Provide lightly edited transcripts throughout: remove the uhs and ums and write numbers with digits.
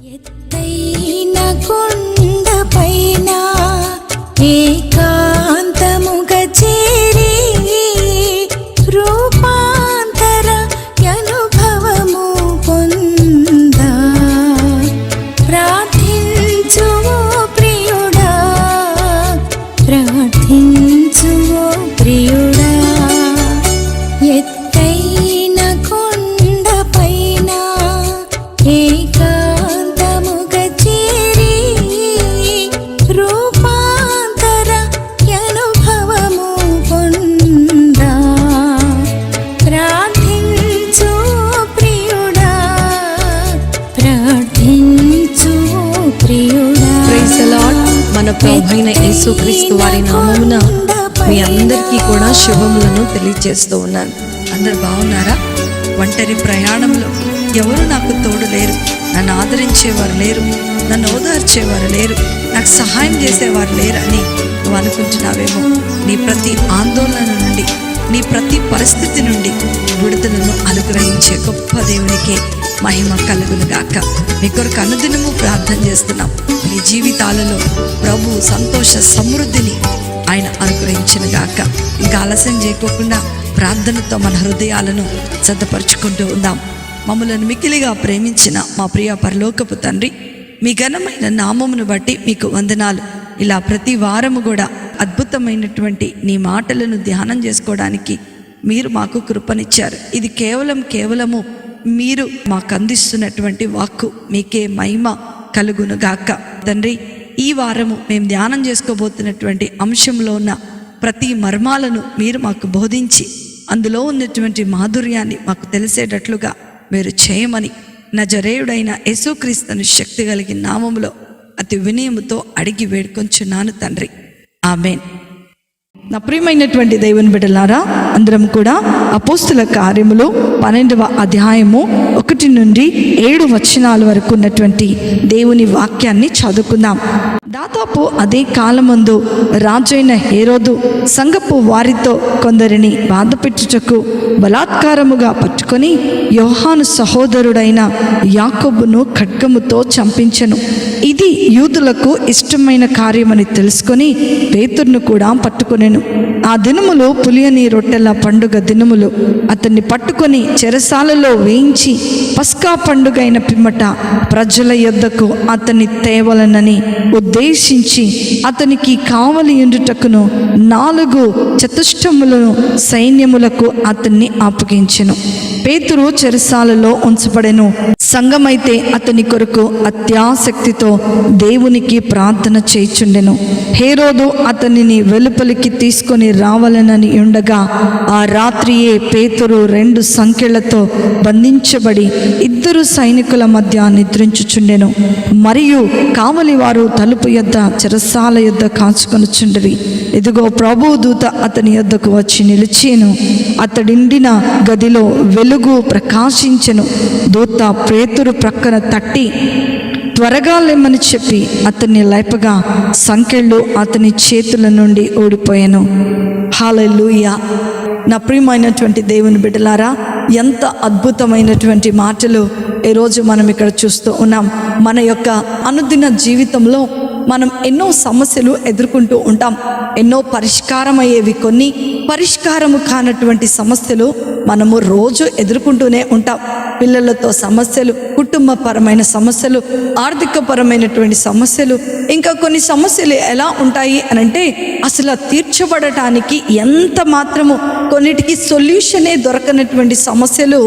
ఎత్తైన కొండపైన ఏకాంతముగా చేరి రూపాంతర అనుభవము పొందా ప్రార్థించు ప్రియుడా, ప్రార్థించు ప్రియుడా. ఎత్తైన కొండపైన ఏకాంతముగా చేరి రూపాంతర అనుభవము పొందా ప్రార్థించు ప్రియుడా, ప్రార్థించు ప్రియుడా. Praise the Lord. మన ప్రభువైన యేసుక్రీస్తు వారి నామమున మీ అందరికీ కూడా శుభములను తెలియజేస్తూ ఉన్నాను. అందరు బాగున్నారా? ఒంటరి ప్రయాణంలో ఎవరు నాకు తోడు లేరు, నన్ను ఆదరించేవారు లేరు, నన్ను ఓదార్చేవారు లేరు, నాకు సహాయం చేసేవారు లేరు అని నువ్వు అనుకుంటున్నావేమో. నీ ప్రతి ఆందోళన నుండి, నీ ప్రతి పరిస్థితి నుండి విడుదలను అనుగ్రహించే గొప్ప దేవునికే మహిమ కలుగును గాక. మీ కొరకు అనుదినము ప్రార్థన చేస్తున్నాం. మీ జీవితాలలో ప్రభు సంతోష సమృద్ధిని ఆయన అనుగ్రహించును గాక. ఇంకా ఆలస్యం చేయకోకుండా ప్రార్థనతో మన హృదయాలను సిద్ధపరచుకుంటూ ఉందాం. మమ్మలను మిక్కిలిగా ప్రేమించిన మా ప్రియ పరలోకపు తండ్రి, మీ ఘనమైన నామమును బట్టి మీకు వందనాలు. ఇలా ప్రతి వారము కూడా అద్భుతమైనటువంటి నీ మాటలను ధ్యానం చేసుకోవడానికి మీరు మాకు కృపనిచ్చారు. ఇది కేవలము మీరు మాకు అందిస్తున్నటువంటి వాక్కు. మీకే మహిమ కలుగును గాక. తండ్రి, ఈ వారము మేము ధ్యానం చేసుకోబోతున్నటువంటి అంశంలో ఉన్న ప్రతి మర్మాలను మీరు మాకు బోధించి అందులో ఉన్నటువంటి మాధుర్యాన్ని మాకు తెలిసేటట్లుగా మీరు చేయమని నజరేయుడైన యేసుక్రీస్తుని శక్తి కలిగిన నామములో అతి వినయముతో అడిగి వేడుకొంచున్నాను తండ్రి, ఆమేన్. నా ప్రియమైనటువంటి దేవుని బిడ్డలారా, అందరం కూడా అపోస్తుల కార్యములు 12వ అధ్యాయము 1 నుండి 7 వచనాల వరకు ఉన్నటువంటి దేవుని వాక్యాన్ని చదువుకుందాం. దాదాపు అదే కాలమందు రాజైన హేరోదు సంఘపు వారితో కొందరిని బాధపెట్టుటకు బలాత్కారముగా పట్టుకొని యోహాను సహోదరుడైన యాకోబును ఖడ్గముతో చంపించెను. ఇది యూదులకు ఇష్టమైన కార్యమని తెలుసుకొని పేతురును కూడా పట్టుకొనెను. ఆ దినములు పులియని రొట్టెల పండుగ దినములు. అతన్ని పట్టుకొని చెరసాలలో వేయించి పస్కా పండుగ అయిన పిమ్మట ప్రజల యొద్దకు అతన్ని తేవలనని ఉద్దేశించి అతనికి కావలి ఉండుటకును 4 చతుష్టములను సైన్యములకు అతన్ని అప్పగించెను. పేతురు చెరసాలలో ఉంచబడెను. సంఘమైతే అతని కొరకు అత్యాసక్తితో దేవునికి ప్రార్థన చేయుచుండెను. హేరోదు అతనిని వెలుపలికి తీసుకొని రావాలనని ఉండగా ఆ రాత్రియే పేతురు 2 సంకెళ్లతో బంధించబడి 2 సైనికుల మధ్య నిద్రించుచుండెను. మరియు కావలి వారు తలుపు యొద్ద చెరసాల యొద్ద కాచుకొనుచుండిరి. ఇదిగో ప్రభు దూత అతని యొద్దకు వచ్చి నిలిచెను. అతడిండిన గదిలో వెలుగు ప్రకాశించెను. దూత పేతురు ప్రక్కన తట్టి త్వరగా లేమని చెప్పి అతన్ని లేపగా సంకెళ్ళు అతని చేతుల నుండి ఊడిపోయాను. హల్లెలూయా. నా ప్రియమైనటువంటి దేవుని బిడ్డలారా, ఎంత అద్భుతమైనటువంటి మాటలు ఈరోజు మనం ఇక్కడ చూస్తూ ఉన్నాం. మన యొక్క అనుదిన జీవితంలో మనం ఎన్నో సమస్యలు ఎదుర్కొంటూ ఉంటాం. ఎన్నో పరిష్కారం అయ్యేవి, కొన్ని పరిష్కారము కానటువంటి సమస్యలు మనము రోజు ఎదుర్కొంటూనే ఉంటాం. పిల్లలతో సమస్యలు, కుటుంబపరమైన సమస్యలు, ఆర్థికపరమైనటువంటి సమస్యలు, ఇంకా కొన్ని సమస్యలు ఎలా ఉంటాయి అనంటే అసలు తీర్చబడటానికి ఎంత మాత్రము కొన్నిటికి సొల్యూషనే దొరకనటువంటి సమస్యలు,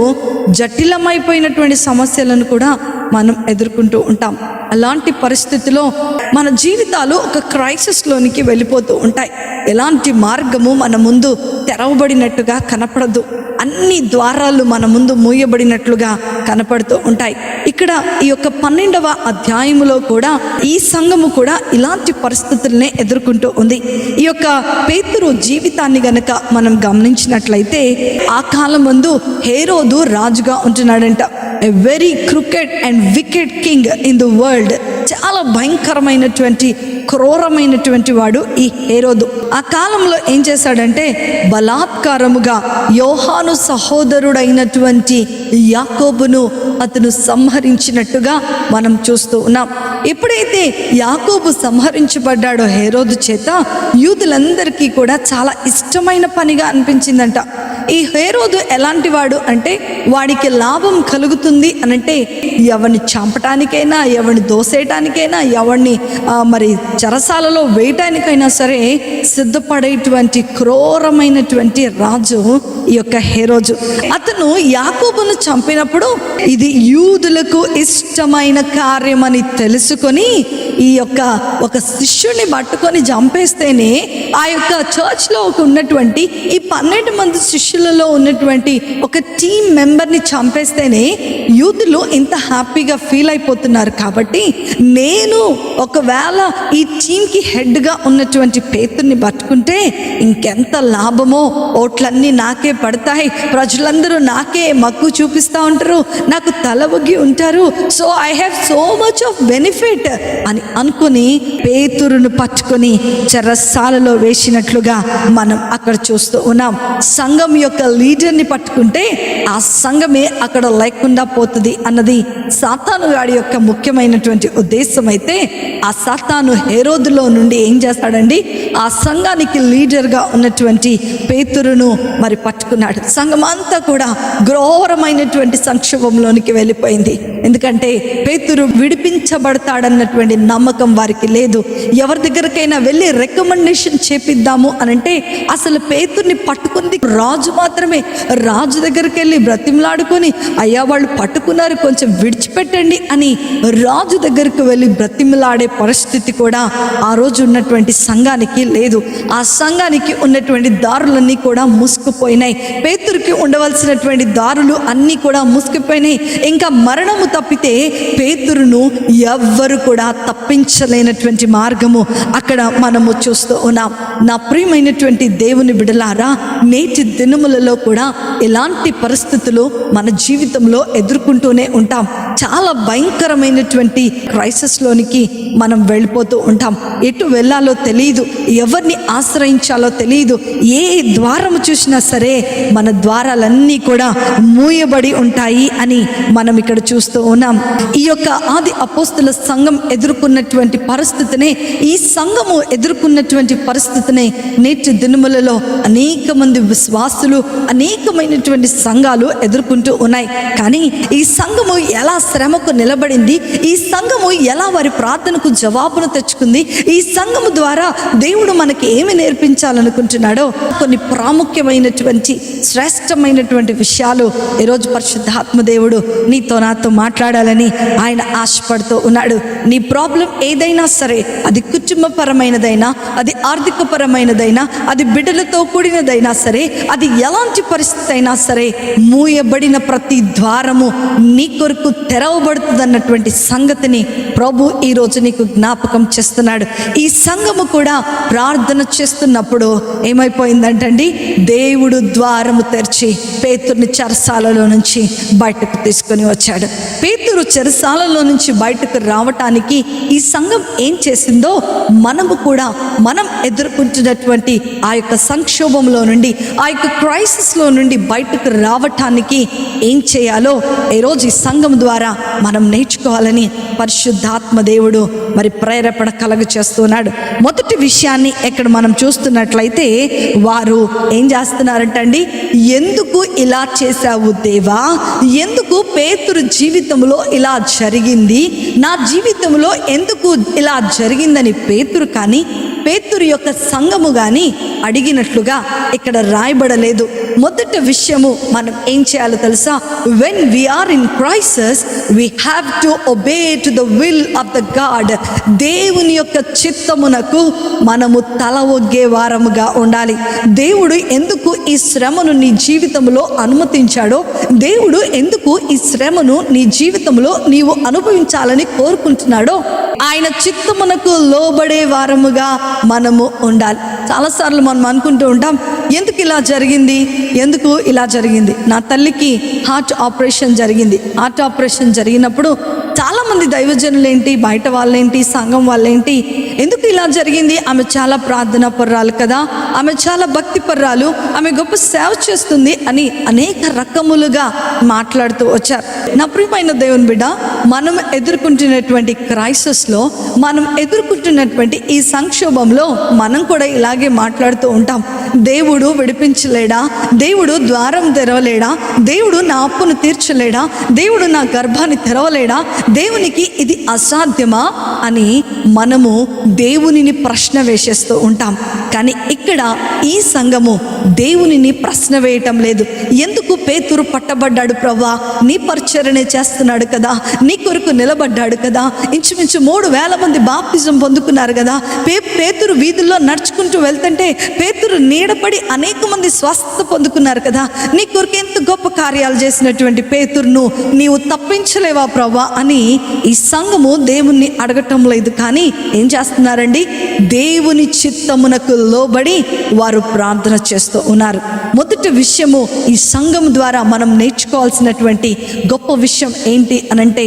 జటిలమైపోయినటువంటి సమస్యలను కూడా మనం ఎదుర్కొంటూ ఉంటాం. అలాంటి పరిస్థితిలో మన జీవితాలు ఒక క్రైసిస్లోనికి వెళ్ళిపోతూ ఉంటాయి. ఎలాంటి మార్గము మన ముందు తెరవబడినట్టుగా కనపడదు. అన్ని ద్వారాలు మన ముందు మూయబడినట్లుగా కనపడుతూ ఉంటాయి. ఇక్కడ ఈ యొక్క 12వ అధ్యాయములో కూడా ఈ సంఘము కూడా ఇలాంటి పరిస్థితులనే ఎదుర్కొంటూ ఉంది. ఈ యొక్క పేతురు జీవితాన్ని గనక మనం గమనించినట్లయితే ఆ కాలం ముందు హేరోదు రాజుగా ఉంటున్నాడంట. A very crooked and wicked king in the world. చాలా భయంకరమైనటువంటి క్రూరమైనటువంటి వాడు ఈ హేరోదు. ఆ కాలంలో ఏం చేశాడంటే బలాత్కారముగా యోహాను సహోదరుడైనటువంటి యాకోబును అతను సంహరించినట్టుగా మనం చూస్తూ ఉన్నాం. ఎప్పుడైతే యాకోబు సంహరించబడ్డాడో హేరోదు చేత, యూదులందరికీ కూడా చాలా ఇష్టమైన పనిగా అనిపించిందంట. ఈ హేరోదు ఎలాంటి వాడు అంటే, వాడికి లాభం కలుగుతుంది అనంటే ఎవరిని చంపటానికైనా, ఎవరిని దోసేయటానికైనా, ఎవరిని మరి చెరసాలలో వేయటానికైనా సరే సిద్ధపడేటువంటి క్రూరమైనటువంటి రాజు ఈ యొక్క హేరోదు. అతను యాకోబును చంపినప్పుడు ఇది యూదులకు ఇష్టమైన కార్యమని తెలుసుకొని ఈ యొక్క ఒక శిష్యుని పట్టుకొని చంపేస్తేనే ఆ యొక్క చర్చ్లో ఉన్నటువంటి ఈ 12 మంది శిష్యులలో ఉన్నటువంటి ఒక టీం మెంబర్ని చంపేస్తేనే యూదులు ఇంత హ్యాపీగా ఫీల్ అయిపోతున్నారు. కాబట్టి నేను ఒకవేళ ఈ టీంకి హెడ్గా ఉన్నటువంటి పేతుర్ని పట్టుకుంటే ఇంకెంత లాభమో, ఓట్లన్నీ నాకే పడతాయి, ప్రజలందరూ నాకే మగ్గు చూపిస్తూ ఉంటారు, నాకు తలవొగ్గి ఉంటారు, so I have so much of benefit అని అనుకుని పేతురును పట్టుకొని చెరసాలలో వేసినట్లుగా మనం అక్కడ చూస్తూ ఉన్నాం. సంఘం యొక్క లీడర్ని పట్టుకుంటే ఆ సంఘమే అక్కడ లేకుండా పోతుంది అన్నది సాతాను గాడి యొక్క ముఖ్యమైనటువంటి ఉద్దేశం. అయితే ఆ సాతాను హేరోదులో నుండి ఏం చేస్తాడండి, ఆ సంఘానికి లీడర్గా ఉన్నటువంటి పేతురును మరి పట్టుకున్నాడు. సంఘం అంతా కూడా ఘోరమైనటువంటి సంక్షోభంలోనికి వెళ్ళిపోయింది. ఎందుకంటే పేతురు విడిపించబడతాడన్నటువంటి నమ్మకం వారికి లేదు. ఎవరి దగ్గరకైనా వెళ్ళి రికమెండేషన్ చేపిద్దాము అనంటే అసలు పేతుర్ని పట్టుకుంది రాజు మాత్రమే. రాజు దగ్గరికి వెళ్ళి బ్రతిమలాడుకొని, అయ్యా వాళ్ళు పట్టుకున్నారు, కొంచెం విడిచిపెట్టండి అని రాజు దగ్గరికి వెళ్ళి బ్రతిమలాడే పరిస్థితి కూడా ఆ రోజు ఉన్నటువంటి సంఘానికి లేదు. ఆ సంఘానికి ఉన్నటువంటి దారులన్నీ కూడా మూసుకుపోయినాయి. పేతురుకి ఉండవలసినటువంటి దారులు అన్నీ కూడా మూసుకుపోయినాయి. ఇంకా మరణము తప్పితే పేతురును ఎవ్వరు కూడా తప్పించలేనటువంటి మార్గము అక్కడ మనము చూస్తూ ఉన్నాం. నా ప్రియమైనటువంటి దేవుని బిడ్డలారా, నేటి దినములలో కూడా ఎలాంటి పరిస్థితులు మన జీవితంలో ఎదుర్కొంటూనే ఉంటాం. చాలా భయంకరమైనటువంటి క్రైసిస్లోనికి మనం వెళ్ళిపోతూ ఉంటాం. ఎటు వెళ్ళాలో తెలియదు, ఎవరిని ఆశ్రయించాలో తెలియదు. ఏ ద్వారము చూసినా సరే మన ద్వారాలన్నీ కూడా మూయబడి ఉంటాయి అని మనం ఇక్కడ చూస్తూ ఉన్నాం. ఈ యొక్క ఆది అపోస్తుల సంఘం ఎదుర్కొన్నటువంటి పరిస్థితినే, ఈ సంఘము ఎదుర్కొన్నటువంటి పరిస్థితినే నేటి దినములలో అనేక మంది విశ్వాసులు, అనేకమైనటువంటి సంఘాలు ఎదుర్కొంటూ ఉన్నాయి. కానీ ఈ సంఘము ఎలా శ్రమకు నిలబడింది, ఈ సంఘము ఎలా వారి ప్రార్థనకు జవాబును తెచ్చుకుంది, ఈ సంఘము ద్వారా దేవుడు మనకి ఏమి నేర్పించాలనుకుంటున్నాడో కొన్ని ప్రాముఖ్యమైనటువంటి శ్రేష్టమైనటువంటి విషయాలు ఈరోజు పరిశుద్ధాత్మ దేవుడు నీతో నాతో మాట్లాడాలని ఆయన ఆశపడుతూ ఉన్నాడు. నీ ప్రాబ్లం ఏదైనా సరే, అది కుటుంబపరమైనదైనా, అది ఆర్థికపరమైనదైనా, అది బిడ్డలతో కూడినదైనా సరే, అది ఎలాంటి పరిస్థితి అయినా సరే, మూయబడిన ప్రతి ద్వారము నీ కొరకు తెరవబడుతుంది అన్నటువంటి సంగతిని ప్రభు ఈరోజు నీకు జ్ఞాపకం చేస్తున్నాడు. ఈ సంఘము కూడా ప్రార్థన చేస్తున్నప్పుడు ఏమైపోయిందంటండి, దేవుడు ద్వారము తెరిచి పేతురుని చెరసాలలో నుంచి బయటకు తీసుకొని వచ్చాడు. పేతురు చెరసాలలో నుంచి బయటకు రావటానికి ఈ సంఘం ఏం చేసిందో మనము కూడా మనం ఎదుర్కొంటున్నటువంటి ఆ యొక్క సంక్షోభంలో నుండి, ఆ యొక్క క్రైసిస్లో నుండి బయటకు రావటానికి ఏం చేయాలో ఈరోజు ఈ సంఘం ద్వారా మనం నేర్చుకోవాలని పరిశుద్ధాత్మ దేవుడు మరి ప్రేరేపణ కలుగ చేస్తున్నాడు. మొదటి విషయాన్ని ఇక్కడ మనం చూస్తున్నట్లయితే వారు ఏం చేస్తున్నారంటండి, ఎందుకు ఇలా చేశావు దేవా, ఎందుకు పేతురు జీవితంలో ఇలా జరిగింది, నా జీవితంలో ఎందుకు ఇలా జరిగిందని పేతురు కానీ పేతురు యొక్క సంఘము కానీ అడిగినట్లుగా ఇక్కడ రాయబడలేదు. మొదటి విషయము మనం ఏం చేయాలో తెలుసా, when we are in crisis we have to obey to the will of the God. దేవుని యొక్క చిత్తమునకు మనము తల ఒగ్గే వారముగా ఉండాలి. దేవుడు ఎందుకు ఈ శ్రమను నీ జీవితంలో అనుమతించాడో, దేవుడు ఎందుకు ఈ శ్రమను నీ జీవితంలో నీవు అనుభవించాలని కోరుకుంటున్నాడో, ఆయన చిత్తమునకు లోబడే వారముగా మనము ఉండాలి. చాలాసార్లు మనం అనుకుంటూ ఉంటాం, ఎందుకు ఇలా జరిగింది, ఎందుకు ఇలా జరిగింది. నా తల్లికి హార్ట్ ఆపరేషన్ జరిగింది. హార్ట్ ఆపరేషన్ జరిగినప్పుడు చాలామంది దైవజనులేంటి, బయట వాళ్ళేంటి, సంఘం వాళ్ళేంటి, ఎందుకు ఇలా జరిగింది, ఆమె చాలా ప్రార్థనా పర్రాలు కదా, ఆమె చాలా భక్తి పర్రాలు, ఆమె గొప్ప సేవ చేస్తుంది అని అనేక రకములుగా మాట్లాడుతూ వచ్చారు. నా ప్రియమైన దేవుని బిడ్డ, మనం ఎదుర్కొంటున్నటువంటి క్రైసిస్లో, మనం ఎదుర్కొంటున్నటువంటి ఈ సంక్షోభంలో మనం కూడా ఇలాగే మాట్లాడుతూ ఉంటాం. దేవుడు విడిపించలేడా, దేవుడు ద్వారం తెరవలేడా, దేవుడు నా అప్పును తీర్చలేడా, దేవుడు నా గర్భాన్ని తెరవలేడా, దేవునికి ఇది అసాధ్యమా అని మనము దేవునిని ప్రశ్న వేసేస్తూ ఉంటాం. కానీ ఇక్కడ ఈ సంఘము దేవునిని ప్రశ్న వేయటం లేదు. ఎందుకు పేతురు పట్టబడ్డాడు ప్రభువా, నీ పరిచర్యనే చేస్తున్నాడు కదా, నీ కొరకు నిలబడ్డాడు కదా, ఇంచుమించు 3,000 మంది బాప్తిజం పొందుకున్నారు కదా, పేతురు వీధుల్లో నడుచుకుంటూ వెళ్తుంటే పేతురు నీడపడి అనేక మంది స్వస్థత పొందుకున్నారు కదా, నీ కొరకు ఎంత గొప్ప కార్యాలు చేసినటువంటి పేతురును నీవు తప్పించలేవా ప్రభువా అని ఈ సంఘము దేవుణ్ణి అడగటం లేదు. కానీ ఏం చేస్తున్నారండి, దేవుని చిత్తమునకు లోబడి వారు ప్రార్థన చేస్తూ ఉన్నారు. మొదటి విషయము ఈ సంఘం ద్వారా మనం నేర్చుకోవాల్సినటువంటి గొప్ప విషయం ఏంటి అనంటే,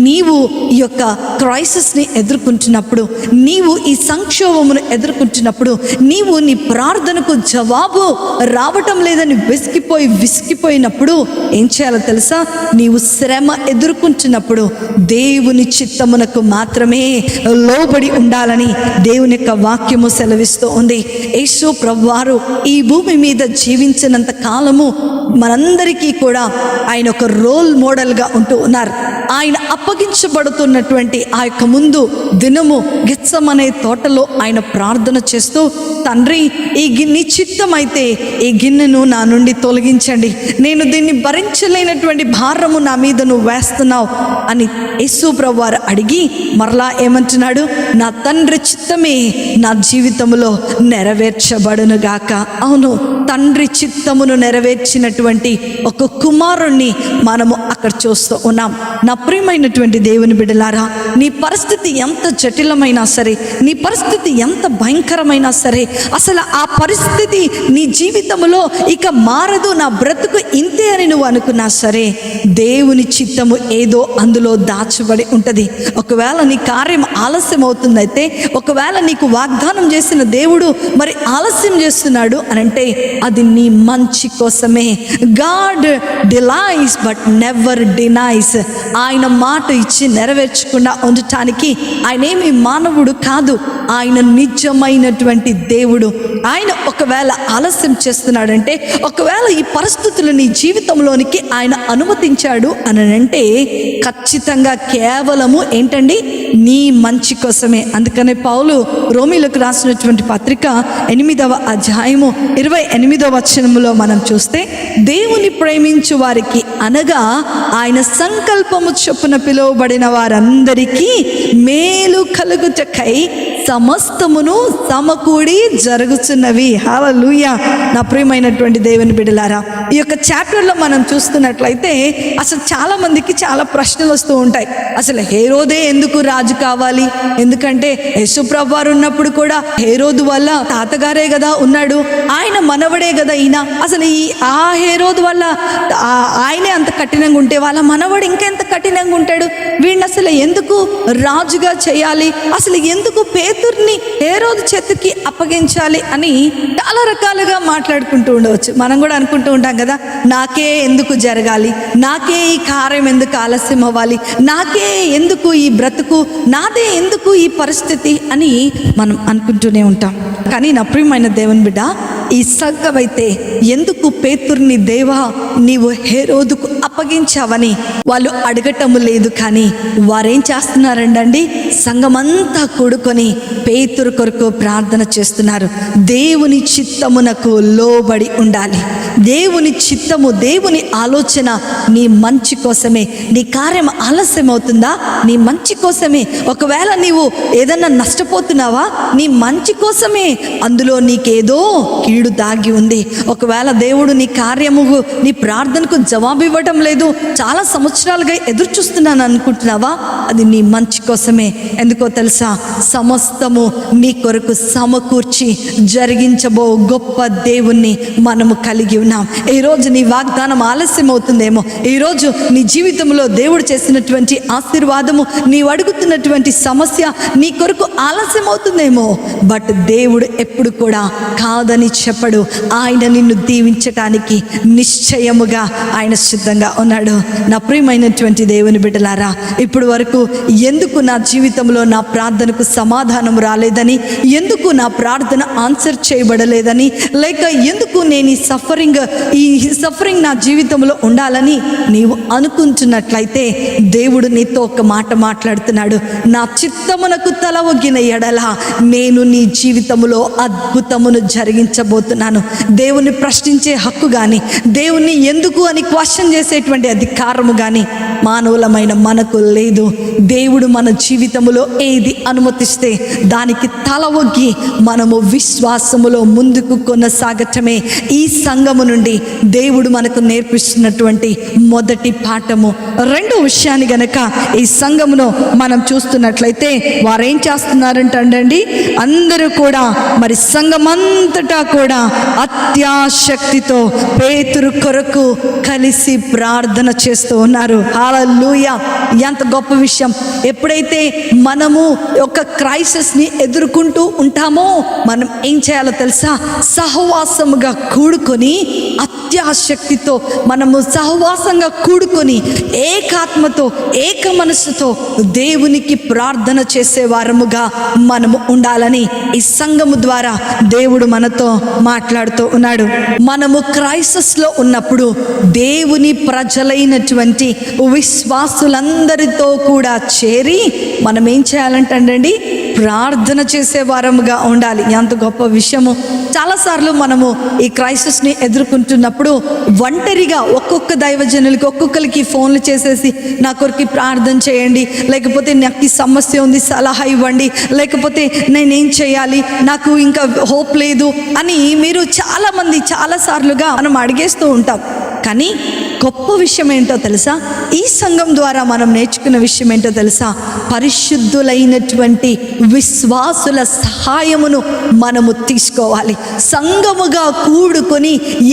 నీవు ఈ యొక్క క్రైసిస్ని ఎదుర్కొంటున్నప్పుడు, నీవు ఈ సంక్షోభమును ఎదుర్కొంటున్నప్పుడు, నీవు నీ ప్రార్థనకు జవాబు రావటం లేదని విసిగిపోయినప్పుడు ఏం చేయాలో తెలుసా, నీవు శ్రమ ఎదుర్కొంటున్నప్పుడు దేవుని చిత్తమునకు మాత్రమే లోబడి ఉండాలని దేవుని యొక్క వాక్యము సెలవిస్తూ ఉంది. యేసు ప్రభువారు ఈ భూమి మీద జీవించినంత కాలము మనందరికీ కూడా ఆయన ఒక రోల్ మోడల్గా ఉంటూ ఉన్నారు. ఆయన అప్పగించబడుతున్నటువంటి ఆ యొక్క ముందు దినము గెత్సెమనే తోటలో ఆయన ప్రార్థన చేస్తూ, తండ్రి ఈ గిన్నె చిత్తమైతే ఈ గిన్నెను నా నుండి తొలగించండి, నేను దీన్ని భరించలేనటువంటి భారము నా మీద నువ్వు వేస్తున్నావు అని యేసు ప్రభువారు అడిగి మరలా ఏమంటున్నాడు, నా తండ్రి చిత్తమే నా జీవితంలో నెరవేర్చబడును గాక. అవును, తండ్రి చిత్తమును నెరవేర్చినటువంటి ఒక కుమారుణ్ణి మనము అక్కడ చూస్తూ ఉన్నాం. నా ప్రియమైనటువంటి దేవుని బిడ్డలారా, నీ పరిస్థితి ఎంత జటిలమైనా సరే, నీ పరిస్థితి ఎంత భయంకరమైనా సరే, అసలు ఆ పరిస్థితి నీ జీవితంలో ఇక మారదు, నా బ్రతుకు ఇంతే అని నువ్వు అనుకున్నా సరే, దేవుని చిత్తము ఏదో అందులో దాచబడి ఉంటుంది. ఒకవేళ నీ కార్యం ఆలస్యం అవుతుందైతే, ఒకవేళ నీకు వాగ్దానం చేసిన దేవుడు మరి ఆలస్యం చేస్తున్నాడు అనంటే అది నీ మంచి కోసమే. God delays but never denies. ఆయన మాట ఇచ్చి నెరవేర్చకుండా ఉండటానికి ఆయన ఏమి మానవుడు కాదు, ఆయన నిజమైనటువంటి దేవుడు. ఆయన ఒకవేళ ఆలస్యం చేస్తున్నాడంటే, ఒకవేళ ఈ పరిస్థితులు నీ జీవితంలోనికి ఆయన అనుమతించాడు అని అంటే ఖచ్చితంగా కేవలము ఏంటండి, నీ మంచి కోసమే. అందుకనే పౌలు రోమీలకు రాసినటువంటి పత్రిక 8వ అధ్యాయము 28వ వచనములో మనం చూస్తే, దేవుని ప్రేమించు వారికి అనగా ఆయన సంకల్పము చొప్పున పిలువబడిన వారందరికీ మేలు కలుగుటకై సమస్తమును సమకూడి జరుగుతున్నవి. హల్లెలూయా. నా ప్రియమైనటువంటి దేవుని బిడ్డలారా, ఈ యొక్క చాప్టర్లో మనం చూస్తున్నట్లయితే అసలు చాలా మందికి చాలా ప్రశ్నలు వస్తూ ఉంటాయి. అసలు హేరోదే ఎందుకు రాజు కావాలి? ఎందుకంటే యేసుప్రభు వారు ఉన్నప్పుడు కూడా హేరోదు వల్ల తాతగారే కదా ఉన్నాడు, ఆయన మనవడే కదా ఈయన. అసలు ఆ హేరోదు వల్ల ఆయనే అంత కఠినంగా ఉంటే వాళ్ళ మనవడు ఇంకెంత కఠినంగా ఉంటాడు, వీడిని అసలు ఎందుకు రాజుగా చేయాలి, అసలు ఎందుకు పేతుర్ని హేరోదు చేతికి అప్పగించాలి అని చాలా రకాలుగా మాట్లాడుకుంటూ ఉండవచ్చు. మనం కూడా అనుకుంటూ ఉంటాం కదా, నాకే ఎందుకు జరగాలి, నాకే ఈ కార్యం ఎందుకు ఆలస్యం అవ్వాలి, నాకే ఎందుకు ఈ బ్రతుకు, నాదే ఎందుకు ఈ పరిస్థితి అని మనం అనుకుంటూనే ఉంటాం. కానీ నా ప్రియమైన దేవుని బిడ్డ, ఈ సంఘమైతే ఎందుకు పేతుర్ని దేవా నీవు హేరోదుకు అప్పగించావని వాళ్ళు అడగటం లేదు. కానీ వారేం చేస్తున్నారండి, సంఘమంతా కూడుకొని పేతురు కొరకు ప్రార్థన చేస్తున్నారు. దేవుని చిత్తమునకు లోబడి ఉండాలి. దేవుని చిత్తము, దేవుని ఆలోచన నీ మంచి కోసమే. నీ కార్యం ఆలస్యం అవుతుందా, నీ మంచి కోసమే. ఒకవేళ నీవు ఏదన్నా నష్టపోతున్నావా, నీ మంచి కోసమే. అందులో నీకేదో కీడు దాగి ఉంది. ఒకవేళ దేవుడు నీ కార్యము, నీ ప్రార్థనకు జవాబు ఇవ్వటం లేదు, చాలా సంవత్సరాలుగా ఎదురు చూస్తున్నాను అనుకుంటున్నావా? అది నీ మంచి కోసమే. ఎందుకో తెలుసా? సమస్తము నీ కొరకు సమకూర్చి జరిగించబో గొప్ప దేవుణ్ణి మనము కలిగి ఉన్నాం. ఈరోజు నీ వాగ్దానం ఆలస్యం అవుతుందేమో, ఈరోజు నీ జీవితంలో దేవుడు చేసినటువంటి ఆశీర్వాదము, నీవు అడుగుతున్నటువంటి సమస్య నీ కొరకు ఆలస్యం అవుతుందేమో, బట్ దేవుడు ఎప్పుడు కూడా కాదని చెప్పడు. ఆయన నిన్ను దీవించటానికి నిశ్చయముగా ఆయన సిద్ధంగా ఉన్నాడు. నా ప్రియమైనటువంటి దేవుని బిడ్డలారా, ఇప్పుడు వరకు ఎందుకు నా జీవితంలో నా ప్రార్థనకు సమాధానం రాలేదని, ఎందుకు నా ప్రార్థన ఆన్సర్ చేయబడలేదని, లేక ఎందుకు నేను ఈ సఫరింగ్ నా జీవితంలో ఉండాలని నీవు అనుకుంటున్నట్లయితే దేవుడు నీతో ఒక మాట మాట్లాడుతున్నాడు. నా చిత్తమునకు తల ఒగ్గిన ఎడల నేను నీ జీవితంలో అద్భుతమును జరిగించబోతున్నాను. దేవుని ప్రశ్నించే హక్కు కానీ, దేవుణ్ణి ఎందుకు అని క్వశ్చన్ చేసేటువంటి అధికారము కానీ మానవులమైన మనకు లేదు. దేవుడు మన జీవితంలో ఏది అనుమతిస్తే దానికి తల ఒగ్గి మనము విశ్వాసములో ముందుకు కొనసాగటమే ఈ సంఘము నుండి దేవుడు మనకు నేర్పిస్తున్నటువంటి మొదటి పాఠము. రెండో విషయాన్ని గనక ఈ సంఘమును మనం చూస్తున్నట్లయితే వారేం చేస్తున్నారంటండి, అందరూ కూడా మరి సంఘమంతటా కూడా అత్యాశక్తితో పేతురు కొరకు కలిసి ప్రార్థన చేస్తూ ఉన్నారు. హల్లెలూయా! ఎంత గొప్ప విషయం. ఎప్పుడైతే మనము ఒక క్రైసిస్ని ఎదుర్కొంటూ ఉంటామో మనం ఏం చేయాలో తెలుసా? సహవాసముగా కూడుకొని, అత్యాశక్తితో మనము సహవాసంగా కూడుకొని, ఏకాత్మతో ఏక మనస్సుతో దేవునికి ప్రార్థన చేసే వారముగా మనము ఉండాలని ఈ సంఘము ద్వారా దేవుడు మనతో మాట్లాడుతూ ఉన్నాడు. మనము క్రైసిస్లో ఉన్నప్పుడు దేవుని ప్రజలైనటువంటి విశ్వాసులందరితో కూడా చేరి మనం ఏం చేయాలంటండి, ప్రార్థన చేసే వారముగా ఉండాలి. ఎంత గొప్ప విషయము. చాలాసార్లు మనము ఈ క్రైసిస్ని ఎదుర్కొంటున్నప్పుడు ఒంటరిగా ఒక్కొక్క దైవజనులకి ఒక్కొక్కరికి ఫోన్లు చేసేసి నా కొరకు ప్రార్థన చేయండి, లేకపోతే నాకు ఈ సమస్య ఉంది సలహా ఇవ్వండి, లేకపోతే నేనేం చేయాలి, నాకు ఇంకా హోప్ లేదు అని మీరు చాలాసార్లుగా మనం అడిగేస్తూ ఉంటాం. కానీ గొప్ప విషయం ఏంటో తెలుసా? ఈ సంఘం ద్వారా మనం నేర్చుకున్న విషయం ఏంటో తెలుసా? పరిశుద్ధులైనటువంటి విశ్వాసుల సహాయమును మనము తీసుకోవాలి. సంఘముగా కూడుకొని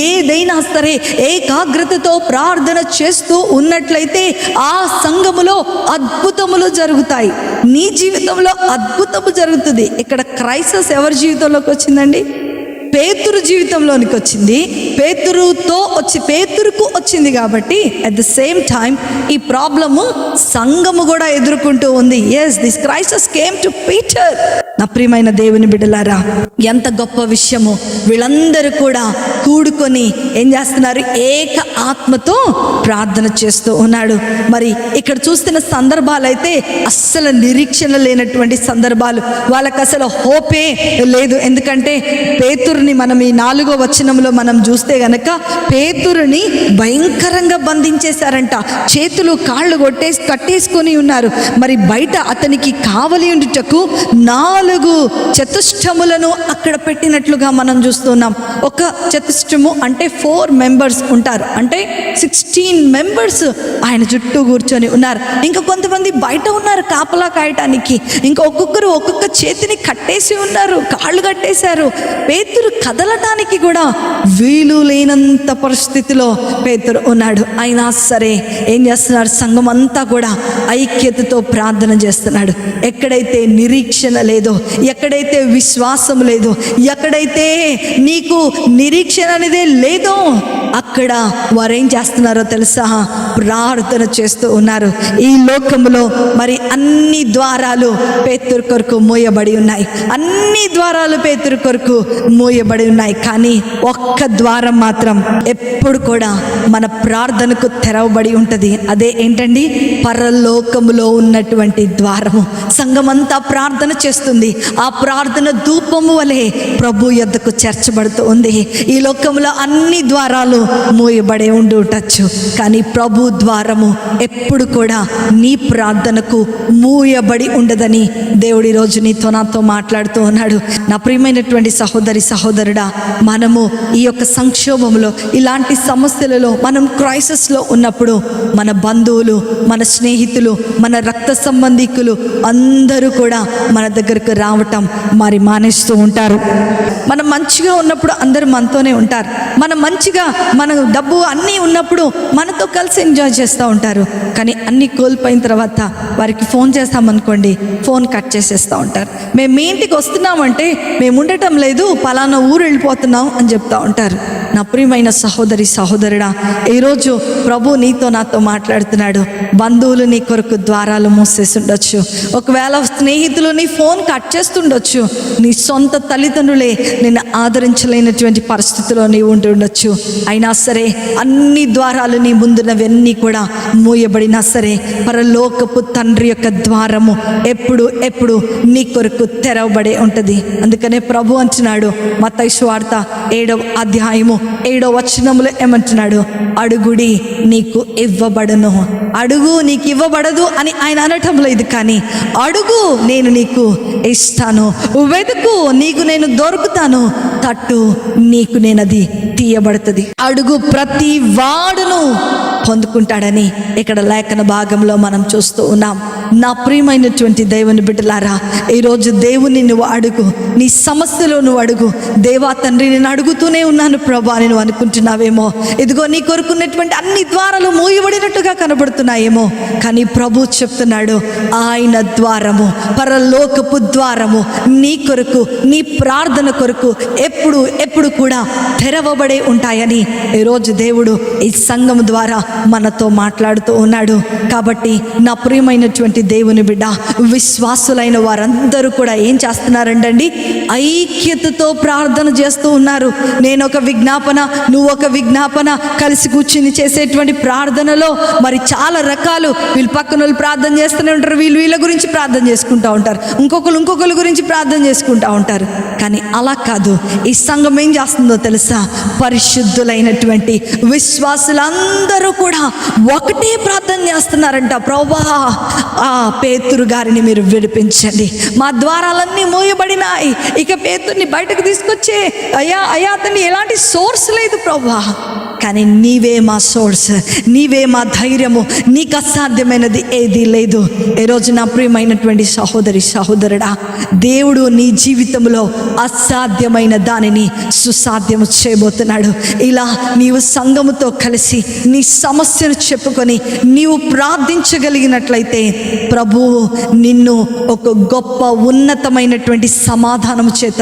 ఏదైనా సరే ఏకాగ్రతతో ప్రార్థన చేస్తూ ఉన్నట్లయితే ఆ సంఘములో అద్భుతములు జరుగుతాయి. నీ జీవితంలో అద్భుతము జరుగుతుంది. ఇక్కడ క్రైసిస్ ఎవరి జీవితంలోకి వచ్చిందండి? పేతురు జీవితంలోనికి వచ్చింది. పేతురుకు వచ్చింది కాబట్టి అట్ ద సేమ్ టైం ఈ ప్రాబ్లము సంఘము కూడా ఎదుర్కొంటూ ఉంది. Yes, this crisis came to Peter. నా ప్రియమైన దేవుని బిడ్డలారా, ఎంత గొప్ప విషయము. వీళ్ళందరూ కూడా కూడుకొని ఏం చేస్తున్నారు? ఏక ఆత్మతో ప్రార్థన చేస్తూ ఉన్నాడు. మరి ఇక్కడ చూస్తున్న సందర్భాలు అయితే అస్సలు నిరీక్షణ లేనటువంటి సందర్భాలు. వాళ్ళకి అసలు హోపే లేదు. ఎందుకంటే పేతురుని మనం ఈ 4వ వచనంలో మనం చూస్తే గనక పేతురుని భయంకరంగా బంధించేశారంట. చేతులు కాళ్ళు కట్టేసుకొని ఉన్నారు. మరి బయట అతనికి కావలి ఉండుటకు 4 చతుష్టములను అక్కడ పెట్టినట్లుగా మనం చూస్తున్నాం. ఒక చతుష్టము అంటే 4 మెంబర్స్ ఉంటారు, అంటే 16 మెంబర్స్ ఆయన చుట్టూ కూర్చొని ఉన్నారు. ఇంకా కొంతమంది బయట ఉన్నారు కాపలా కాయటానికి. ఇంకా ఒక్కొక్కరు ఒక్కొక్క చేతిని కట్టేసి ఉన్నారు, కాళ్ళు కట్టేశారు. పేతురు కదలటానికి కూడా వీలు లేనంత పరిస్థితిలో పేతురు ఉన్నాడు. అయినా సరే ఏం చేస్తున్నారు? సంఘం అంతా కూడా ఐక్యతతో ప్రార్థన చేస్తున్నాడు. ఎక్కడైతే నిరీక్షణ లేదో, ఎక్కడైతే విశ్వాసం లేదో, ఎక్కడైతే నీకు నిరీక్షణ అనేదే లేదో అక్కడ వారేం చేస్తున్నారో తెలుసా? ప్రార్థన చేస్తూ ఉన్నారు. ఈ లోకంలో మరి అన్ని ద్వారాలు పేతురు కొరకు మూయబడి ఉన్నాయి. అన్ని ద్వారాలు పేతురు కొరకు మూయబడి ఉన్నాయి. కానీ ఒక్క ద్వారం మాత్రం ఎప్పుడు కూడా మన ప్రార్థనకు తెరవబడి ఉంటుంది. అదే ఏంటండి? పరలోకములో ఉన్నటువంటి ద్వారము. సంఘమంతా ప్రార్థన చేస్తుంది. ఆ ప్రార్థన ధూపము వలె ప్రభు యొద్దకు చేర్చబడుతూ ఉంది. ఈ లోకంలో అన్ని ద్వారాలు మూయబడే ఉండవచ్చు, కానీ ప్రభు ద్వారము ఎప్పుడు కూడా నీ ప్రార్థనకు మూయబడి ఉండదని దేవుడి రోజు నీతో నాతో మాట్లాడుతూ ఉన్నాడు. నా ప్రియమైనటువంటి సహోదరి సహోదరుడా, మనము ఈ యొక్క సంక్షోభంలో, ఇలాంటి సమస్యలలో, మనం క్రైసిస్లో ఉన్నప్పుడు మన బంధువులు, మన స్నేహితులు, మన రక్త సంబంధికులు అందరూ కూడా మన దగ్గరకు రావటం మరి మానేస్తూ ఉంటారు. మనం మంచిగా ఉన్నప్పుడు అందరూ మనతోనే ఉంటారు. మనం మంచిగా, మన డబ్బు అన్నీ ఉన్నప్పుడు మనతో కలిసి ఎంజాయ్ చేస్తూ ఉంటారు. కానీ అన్నీ కోల్పోయిన తర్వాత వారికి ఫోన్ చేస్తామనుకోండి, ఫోన్ కట్ చేసేస్తూ ఉంటారు. మేము మీ ఇంటికి వస్తున్నామంటే మేము ఉండటం లేదు, పలానా ఊరు వెళ్ళిపోతున్నాం అని చెప్తా ఉంటారు. నా ప్రియమైన సహోదరి సహోదరుడా, ఈరోజు ప్రభు నీతో నాతో మాట్లాడుతున్నాడు. బంధువులు నీ కొరకు ద్వారాలు మూసేసి ఉండొచ్చు, ఒకవేళ స్నేహితులు నీ ఫోన్ కట్ చేస్తుండొచ్చు, నీ సొంత తల్లిదండ్రులే నిన్ను ఆదరించలేనటువంటి పరిస్థితిలో నీవు ఉండి ఉండొచ్చు. అయినా సరే అన్ని ద్వారాలు నీ ముందున్నవన్నీ కూడా మూయబడినా సరే పరలోకపు తండ్రి యొక్క ద్వారము ఎప్పుడు నీ కొరకు తెరవబడే ఉంటుంది. అందుకనే ప్రభు అంటున్నాడు మత్తయి సువార్త 7వ అధ్యాయము 7వ వచనములో ఏమంటున్నాడు? అడుగుడి నీకు ఇవ్వబడును. అడుగు నీకు ఇవ్వబడదు అని ఆయన అనటం లేదు, కానీ అడుగు నేను నీకు ఇస్తాను, వెతుకు నీకు నేను దొరుకుతాను, తట్టు నీకు నేను అది తీయబడుతుంది. అడుగు ప్రతి వాడును పొందుకుంటాడని ఇక్కడ లేఖన భాగంలో మనం చూస్తూ ఉన్నాం. నా ప్రియమైనటువంటి దేవుని బిడ్డలారా, ఈరోజు దేవుని నువ్వు అడుగు, నీ సమస్యలో నువ్వు అడుగు. దేవా తండ్రి, నేను అడుగుతూనే ఉన్నాను ప్రభా అని నువ్వు అనుకుంటున్నావేమో. ఇదిగో నీ కొరుకున్నటువంటి అన్ని ద్వారాలు మూయబడినట్టుగా కనబడుతున్నాయేమో, కానీ ప్రభు చెప్తున్నాడు ఆయన ద్వారము, పరలోకపు ద్వారము నీ కొరకు, నీ ప్రార్థన కొరకు ఎప్పుడు కూడా తెరవబడే ఉంటాయని ఈరోజు దేవుడు ఈ సంఘం ద్వారా మనతో మాట్లాడుతూ ఉన్నాడు. కాబట్టి నా ప్రియమైనటువంటి దేవుని బిడ్డ, విశ్వాసులైన వారందరూ కూడా ఏం చేస్తున్నారండి? ఐక్యతతో ప్రార్థన చేస్తూ ఉన్నారు. నేను ఒక విజ్ఞాపన, నువ్వు ఒక విజ్ఞాపన, కలిసి కూర్చుని చేసేటువంటి ప్రార్థనలో మరి చాలా రకాలు. వీళ్ళు పక్కన వాళ్ళు ప్రార్థన చేస్తూనే ఉంటారు, వీళ్ళ గురించి ప్రార్థన చేసుకుంటూ ఉంటారు, ఇంకొకరి గురించి ప్రార్థన చేసుకుంటూ ఉంటారు. కానీ అలా కాదు. ఈ సంఘం ఏం చేస్తుందో తెలుసా? పరిశుద్ధులైనటువంటి విశ్వాసులందరూ కూడా ఒకటే ప్రార్థన చేస్తున్నారంట. ప్రభువా, ఆ పేతురు గారిని మీరు విడిపించండి, మా ద్వారాలన్నీ మూయబడినాయి, ఇక పేతుర్ని బయటకు తీసుకొచ్చే అయ్యా అతన్ని ఎలాంటి సోర్స్ లేదు ప్రభువా, కానీ నీవే మా సోర్స్, నీవే మా ధైర్యము, నీకు అసాధ్యమైనది ఏదీ లేదు. ఈరోజు నా ప్రియమైనటువంటి సహోదరి సహోదరుడా, దేవుడు నీ జీవితంలో అసాధ్యమైన దానిని సుసాధ్యము చేయబోతున్నాడు. ఇలా నీవు సంఘముతో కలిసి నీ సమస్యను చెప్పుకొని నీవు ప్రార్థించగలిగినట్లయితే ప్రభువు నిన్ను ఒక గొప్ప ఉన్నతమైనటువంటి సమాధానం చేత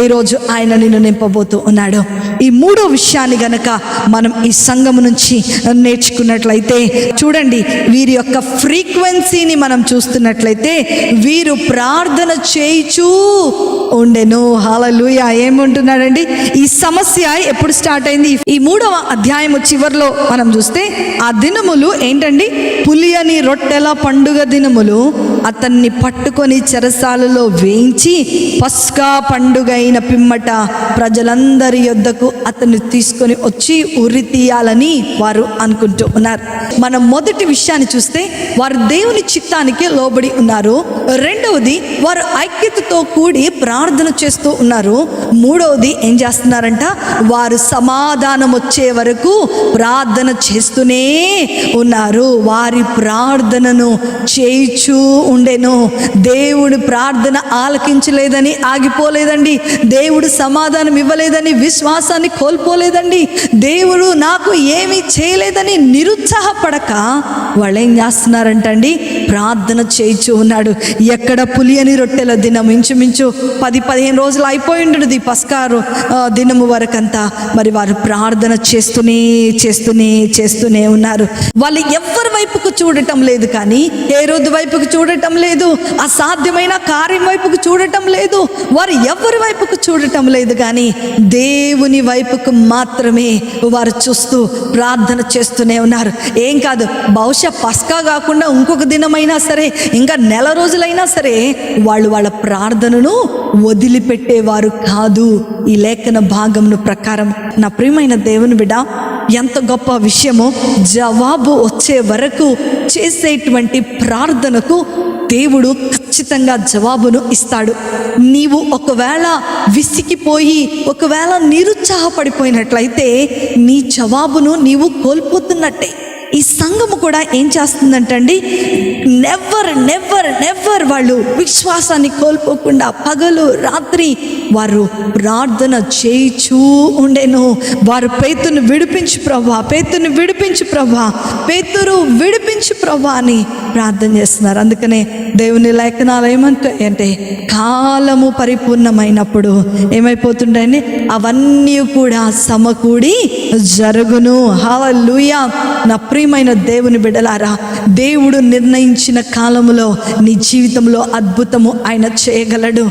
ఈరోజు ఆయన నిన్ను నింపబోతూ ఉన్నాడు. ఈ మూడో విషయాన్ని గనక మనం ఈ సంఘము నుంచి నేర్చుకున్నట్లయితే, చూడండి, వీరి యొక్క ఫ్రీక్వెన్సీని మనం చూస్తున్నట్లయితే వీరు ప్రార్థన చేయిచూ ఉండెను. హల్లెలూయా. ఏమంటున్నాడండి? ఈ సమస్య ఎప్పుడు స్టార్ట్ అయింది? ఈ 3వ అధ్యాయము చివరిలో మనం చూస్తే ఆ దినములు ఏంటండి? పులియని రొట్టెల పండుగ దినములు అతన్ని పట్టుకొని చెరసాలలో వేయించి పస్కా పండుగ అయిన పిమ్మట ప్రజలందరి యొద్దకు అతన్ని తీసుకొని వచ్చి ఉరి తీయాలని వారు అనుకుంటూ ఉన్నారు. మనం మొదటి విషయాన్ని చూస్తే వారు దేవుని చిత్తానికి లోబడి ఉన్నారు. రెండవది, వారు ఐక్యతతో కూడి ప్రార్థన చేస్తూ ఉన్నారు. మూడవది ఏం చేస్తున్నారంట? వారు సమాధానం వచ్చే వరకు ప్రార్థన చేస్తూనే ఉన్నారు. వారి ప్రార్థనను చేయిచూ ఉండెను. దేవుడు ప్రార్థన ఆలకించలేదని ఆగిపోలేదండి. దేవుడు సమాధానం ఇవ్వలేదని విశ్వాసాన్ని కోల్పోలేదండి. దేవుడు నాకు ఏమీ చేయలేదని నిరుత్సాహపడక వాళ్ళు ఏం చేస్తున్నారంటండి? ప్రార్థన చేయిచూ ఉన్నాడు. ఎక్కడ పులియని రొట్టెల దినం ఇంచుమించు 10-15 రోజులు అయిపోయి ఉండదు ఈ పస్కారు దినము వరకంతా. మరి వారు ప్రార్థన చేస్తూనే ఉన్నారు. వాళ్ళు ఎవరి వైపుకు చూడటం లేదు, కానీ హేరోదు వైపుకు చూడటం లేదు, అసాధ్యమైన కార్యం వైపుకు చూడటం లేదు, వారు ఎవరి వైపుకు చూడటం లేదు, కానీ దేవుని వైపుకు మాత్రమే వారు చూస్తూ ప్రార్థన చేస్తూనే ఉన్నారు. ఏం కాదు, బహుశా పస్కా కాకుండా ఇంకొక దినమైనా సరే, ఇంకా నెల రోజులైనా సరే వాళ్ళ ప్రార్థనను వదిలిపెట్టేవారు కాదు. ఈ లేఖన భాగమును ప్రకారం నా ప్రియమైన దేవుని బిడ్డ, ఎంత గొప్ప విషయమో, జవాబు వచ్చే వరకు చేసేటువంటి ప్రార్థనకు దేవుడు ఖచ్చితంగా జవాబును ఇస్తాడు. నీవు ఒకవేళ విసిగిపోయి ఒకవేళ నిరుత్సాహపడిపోయినట్లయితే నీ జవాబును నీవు కోల్పోతున్నట్టే. ఈ సంఘము కూడా ఏం చేస్తుందంటండి, నెవర్ నెవర్ నెవర్ వాళ్ళు విశ్వాసాన్ని కోల్పోకుండా పగలు రాత్రి వారు ప్రార్థన చేయిచూ ఉండేను. వారు పేతురుని విడిపించు ప్రభా, పేతురుని విడిపించు ప్రభా, పేతురు విడిపించు ప్రభా అని ప్రార్థన చేస్తున్నారు. అందుకనే దేవుని లేఖనాలు ఏమంటాయంటే, కాలము పరిపూర్ణమైనప్పుడు ఏమైపోతుంటాయండి, అవన్నీ కూడా సమకూడి జరుగును. హల్లెలూయా. నా ప్రియమైన దేవుని బిడ్డలారా, దేవుడు నిర్ణయించిన కాలములో నీ జీవితంలో అద్భుతము ఆయన చేయగలడు.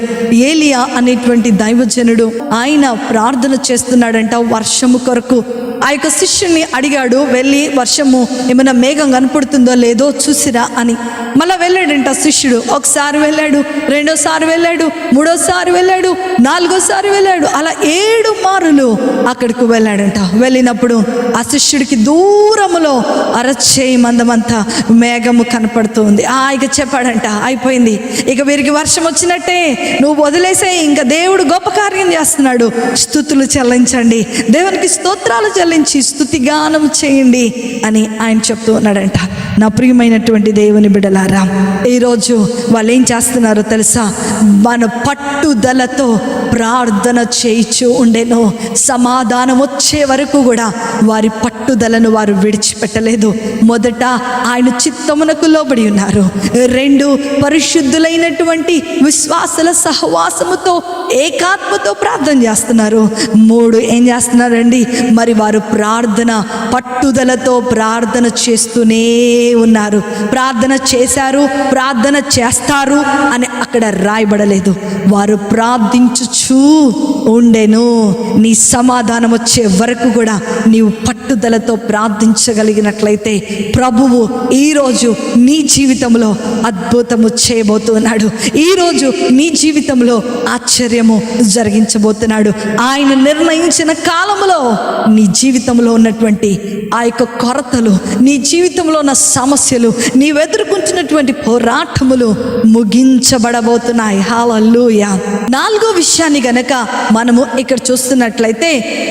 ఏలియా అనేటువంటి దైవజనుడు ఆయన ప్రార్థన చేస్తున్నాడంట వర్షము కొరకు. ఆ యొక్క శిష్యుని అడిగాడు, వెళ్ళి వర్షము ఏమైనా మేఘం కనపడుతుందో లేదో చూసిరా అని. మళ్ళీ వెళ్ళాడంట శిష్యుడు. ఒకసారి వెళ్ళాడు, రెండోసారి వెళ్ళాడు, మూడోసారి వెళ్ళాడు, నాలుగోసారి వెళ్ళాడు, అలా 7 మారులు అక్కడికి వెళ్ళాడంట. వెళ్ళినప్పుడు ఆ శిష్యుడికి దూరములో అరచేయి మందమంతా మేఘము కనపడుతుంది. ఇక చెప్పాడంట, అయిపోయింది, ఇక వీరికి వర్షం వచ్చినట్టే, నువ్వు వదిలేసే, ఇంకా దేవుడు గొప్ప కార్యం చేస్తున్నాడు, స్తుతులు చెల్లించండి, దేవునికి స్తోత్రాలు చెల్లించి స్తుతిగానం చేయండి అని ఆయన చెప్తూ ఉన్నాడంట. నా ప్రియమైనటువంటి దేవుని బిడ్డలారా, ఈరోజు వాళ్ళు ఏం చేస్తున్నారో తెలుసా, మన పట్టుదలతో ప్రార్థన చేయిచూ ఉండేను. సమాధానం వచ్చే వరకు కూడా వారి పట్టుదలను వారు విడిచిపెట్టలేదు. మొదట ఆయన చిత్తమునకు లోబడి ఉన్నారు. 2 పరిశుద్ధులైనటువంటి విశ్వాసుల సహవాసముతో ఏకాత్మతో ప్రార్థన చేస్తున్నారు. 3 ఏం చేస్తున్నారండి, మరి వారు ప్రార్థన పట్టుదలతో ప్రార్థన చేస్తూనే ఉన్నారు. ప్రార్థన చేశారు, ప్రార్థన చేస్తారు అని అక్కడ రాయబడలేదు. వారు ప్రార్థించుచూ ఉండెను. నీ సమాధానం వచ్చే వరకు కూడా నీవు పట్టుదలతో ప్రార్థించగలిగినట్లయితే ప్రభువు ఈరోజు నీ జీవితంలో అద్భుతము చేయబోతున్నాడు. ఈరోజు నీ జీవితంలో ఆశ్చర్యము జరిగించబోతున్నాడు. ఆయన నిర్ణయించిన కాలంలో నీ జీవితంలో ఉన్నటువంటి ఆ యొక్క కొరతలు, నీ జీవితంలో ఉన్న సమస్యలు, నీవు ఎదుర్కొంటున్నటువంటి పోరాటములు ముగించబడబోతున్నాయి. హల్లెలూయా. 4వ విషయాన్ని గనక మనము ఇక్కడ చూస్తున్నట్లయితే,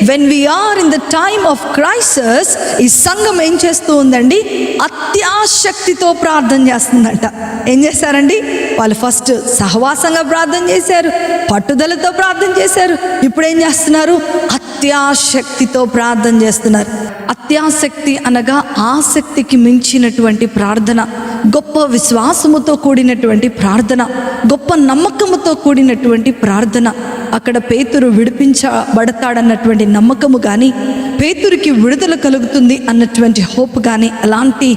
when we are in the time of crisis, ఈ సంఘం ఏం చేస్తూ ఉందండి, అత్యాశక్తితో ప్రార్థన చేస్తుందంట. ఏం చేశారండి, వాళ్ళు ఫస్ట్ సహవాసంగా ప్రార్థన చేశారు, పట్టుదలతో ప్రార్థన చేశారు, ఇప్పుడు ఏం చేస్తున్నారు, అత్యాశక్తితో ప్రార్థన చేస్తున్నారు. అత్యాశక్తి అనగా ఆసక్తికి మించినటువంటి ప్రార్థన, గొప్ప విశ్వాసముతో కూడినటువంటి ప్రార్థన, గొప్ప నమ్మకముతో కూడినటువంటి ప్రార్థన. అక్కడ పేతురు విడిపించబడతాడన్నటువంటి నమ్మకము కానీ, పేతురికి విడుదల కలుగుతుంది అన్నటువంటి హోప్ కానీ, అలాంటి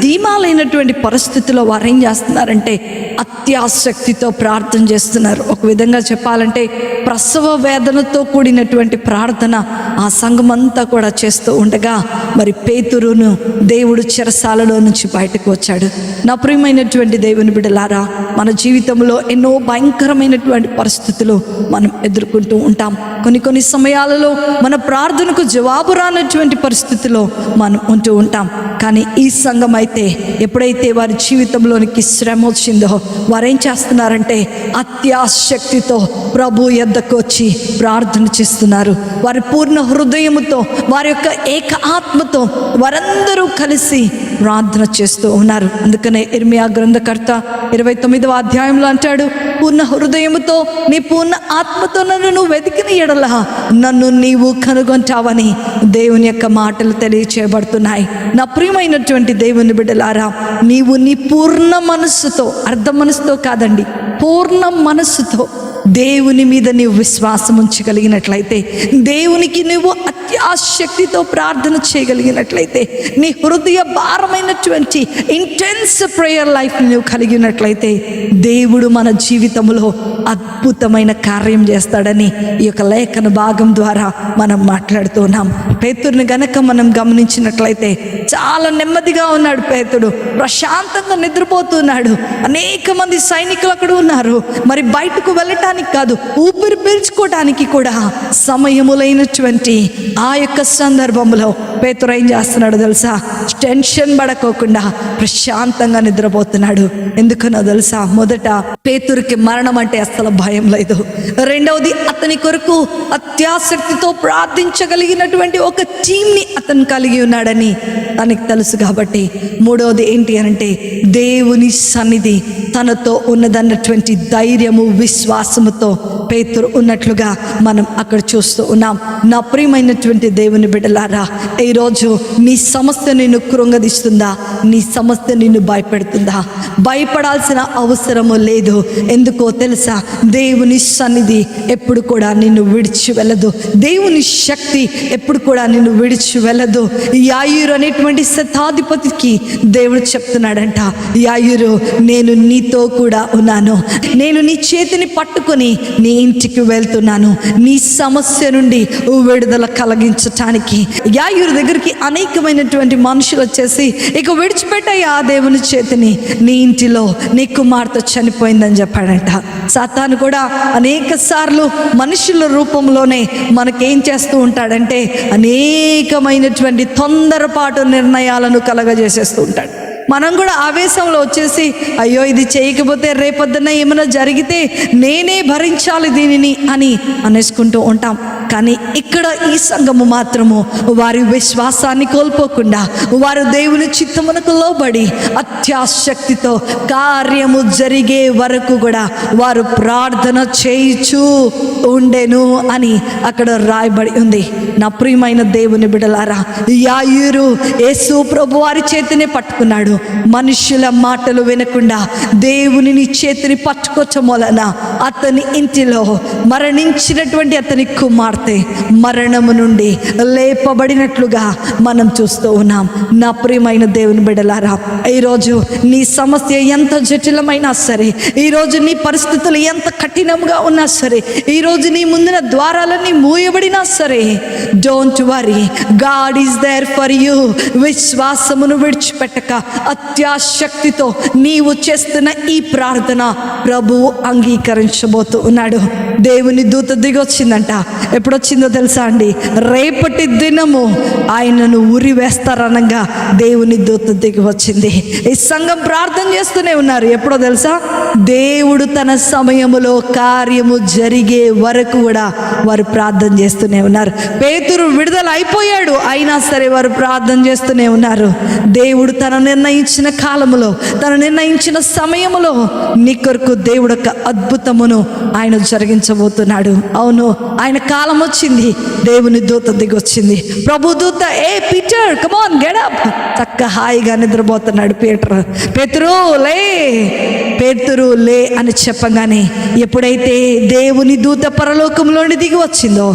ధీమాలైనటువంటి పరిస్థితిలో వారు ఏం చేస్తున్నారంటే అత్యాశక్తితో ప్రార్థన చేస్తున్నారు. ఒక విధంగా చెప్పాలంటే ప్రసవ వేదనతో కూడినటువంటి ప్రార్థన ఆ సంఘమంతా కూడా చేస్తూ ఉండగా, మరి పేతురును దేవుడు చెరసాలలో నుంచి బయటకు వచ్చాడు. నా ప్రియమైనటువంటి దేవుని బిడ్డలారా, మన జీవితంలో ఎన్నో భయంకరమైనటువంటి పరిస్థితులు మనం ఎదుర్కొంటూ ఉంటాం. కొన్ని సమయాలలో మన ప్రార్థనకు జవాబు రానటువంటి పరిస్థితిలో మనం ఉంటూ ఉంటాం. కానీ ఈ సంఘం అయితే ఎప్పుడైతే వారి జీవితంలోనికి శ్రమ వచ్చిందో, వారేం చేస్తున్నారంటే అత్యాశక్తితో ప్రభు యొద్దకు వచ్చి ప్రార్థన చేస్తున్నారు. వారి పూర్ణ హృదయముతో, వారి యొక్క ఏక ఆత్మతో వారందరూ కలిసి ప్రార్థన చేస్తూ ఉన్నారు. అందుకనే ఇర్మియా గ్రంథకర్త 29వ అధ్యాయంలో అంటాడు, పూర్ణ హృదయముతో నీ పూర్ణ ఆత్మతో నన్ను వెతికిన ఎడల నన్ను నీవు కనుగొంటావని దేవుని యొక్క మాటలు తెలియచేయబడుతున్నాయి. నా ప్రియమైనటువంటి దేవుని బిడ్డలారా, నీవు నీ పూర్ణ మనస్సుతో, అర్ధ మనస్సుతో కాదండి, పూర్ణ మనస్సుతో దేవుని మీద నీవు విశ్వాసం ఉంచగలిగినట్లయితే, దేవునికి నువ్వు అత్యాశక్తితో ప్రార్థన చేయగలిగినట్లయితే, నీ హృదయ భారమైనటువంటి ఇంటెన్స్ ప్రేయర్ లైఫ్ నువ్వు కలిగినట్లయితే, దేవుడు మన జీవితంలో అద్భుతమైన కార్యం చేస్తాడని ఈ యొక్క లేఖన భాగం ద్వారా మనం మాట్లాడుతున్నాం. పేతురుని గనక మనం గమనించినట్లయితే చాలా నెమ్మదిగా ఉన్నాడు. పేతుడు ప్రశాంతంగా నిద్రపోతున్నాడు. అనేక మంది సైనికులు అక్కడ ఉన్నారు. మరి బయటకు వెళ్ళటానికి కాదు, ఊపిరి పీల్చుకోవడానికి కూడా సమయములైనటువంటి ఆ యొక్క సందర్భంలో పేతురు ఏం చేస్తున్నాడు తెలుసా? టెన్షన్ పడకోకుండా ప్రశాంతంగా నిద్రపోతున్నాడు. ఎందుకనో తెలుసా? మొదట పేతురుకి మరణం అంటే అసలు భయం లేదు. రెండవది, అతని కొరకు అత్యాసక్తితో ప్రార్థించగలిగినటువంటి ఒక టీంని అతను కలిగి ఉన్నాడని తనకి తెలుసు కాబట్టి. మూడవది ఏంటి అంటే దేవుని సన్నిధి తనతో ఉన్నదన్నటువంటి ధైర్యము, విశ్వాసముతో పేతురు ఉన్నట్లుగా మనం అక్కడ చూస్తూ ఉన్నాం. నా ప్రియమైనటువంటి దేవుని బిడ్డలారా, ఈరోజు నీ సమస్య నిన్ను కృంగదీస్తుందా? నీ సమస్య నిన్ను భయపెడుతుందా? భయపడాల్సిన అవసరము లేదు. ఎందుకో తెలుసా? దేవుని సన్నిధి ఎప్పుడు కూడా నిన్ను విడిచి వెళ్ళదు. దేవుని శక్తి ఎప్పుడు కూడా నిన్ను విడిచి వెళ్ళదు. యాయిరు అనేటువంటి శతాధిపతికి దేవుడు చెప్తున్నాడంట, యాయిరు నేను నీతో కూడా ఉన్నాను, నేను నీ చేతిని పట్టుకొని నీ ఇంటికి వెళ్తున్నాను నీ సమస్య నుండి విడుదల కలిగించటానికి. యాయిరు దగ్గరికి అనేకమైనటువంటి మనుషులు వచ్చేసి, ఇక విడిచిపెట్టయ్యా ఆ దేవుని చేతిని, నీ ఇంటిలో నీ కుమార్తె చనిపోయిందని చెప్పాడంట. సాతాను కూడా అనేక సార్లు మనుషుల రూపంలోనే మనకేం చేస్తూ ఉంటాడంటే అనేకమైనటువంటి తొందరపాటు నిర్ణయాలను కలగజేసేస్తూ ఉంటాడు. మనం కూడా ఆవేశంలో వచ్చేసి, అయ్యో ఇది చేయకపోతే రేపొద్దున ఏమైనా జరిగితే నేనే భరించాలి దీనిని అని అనేసుకుంటూ ఉంటాం. కానీ ఇక్కడ ఈ సంఘము మాత్రము వారి విశ్వాసాన్ని కోల్పోకుండా, వారు దేవుని చిత్తమునకు లోబడి అత్యాశక్తితో కార్యము జరిగే వరకు కూడా వారు ప్రార్థన చేయుచూ ఉండెను అని అక్కడ రాయబడి ఉంది. నా ప్రియమైన దేవుని బిడ్డలారా, యాయిరు యేసు ప్రభు వారి చేతిని పట్టుకున్నాడు. మనుషుల మాటలు వినకుండా దేవుని చేతిని పట్టుకోవటం వలన అతని ఇంటిలో మరణించినటువంటి అతని కుమార్తె మరణము నుండి లేపబడినట్లుగా మనం చూస్తూ ఉన్నాం. నా ప్రియమైన దేవుని బిడ్డలారా, ఈరోజు నీ సమస్య ఎంత జటిలమైనా సరే, ఈరోజు నీ పరిస్థితులు ఎంత కఠినంగా ఉన్నా సరే, ఈరోజు నీ ముందున ద్వారాలన్నీ మూయబడినా సరే, don't worry, God is there for you. విశ్వాసమును విడిచిపెట్టక అత్యాశక్తితో నీవు చేస్తున్న ఈ ప్రార్థన ప్రభువు అంగీకరించబోతూ ఉన్నాడు. దేవుని దూత దిగొచ్చిందంట. ఎప్పుడొచ్చిందో తెలుసా అండి? రేపటి దినము ఆయనను ఉరి వేస్తారనగా దేవుని దూత దిగి వచ్చింది. ఈ సంఘం ప్రార్థన చేస్తూనే ఉన్నారు. ఎప్పుడో తెలుసా? దేవుడు తన సమయములో కార్యము జరిగే వరకు కూడా వారు ప్రార్థన చేస్తూనే ఉన్నారు. పేతురు విడుదల అయిపోయాడు, అయినా సరే వారు ప్రార్థన చేస్తూనే ఉన్నారు. దేవుడు తన నిర్ణయించిన కాలములో, తను నిర్ణయించిన సమయములో నీ కొరకు దేవుడు ఒక అద్భుతమును ఆయన జరిగించబోతున్నాడు. అవును, ఆయన కాలం వచ్చింది, దేవుని దూత దిగి వచ్చింది. ప్రభు దూత, ఏ Peter come on get up, చక్క హాయిగా నిద్రపోతున్నాడు. పేతురు లే, పేతురు లే అని చెప్పగానే ఎప్పుడైతే దేవుని దూత పరలోకంలోని దిగి వచ్చిందో,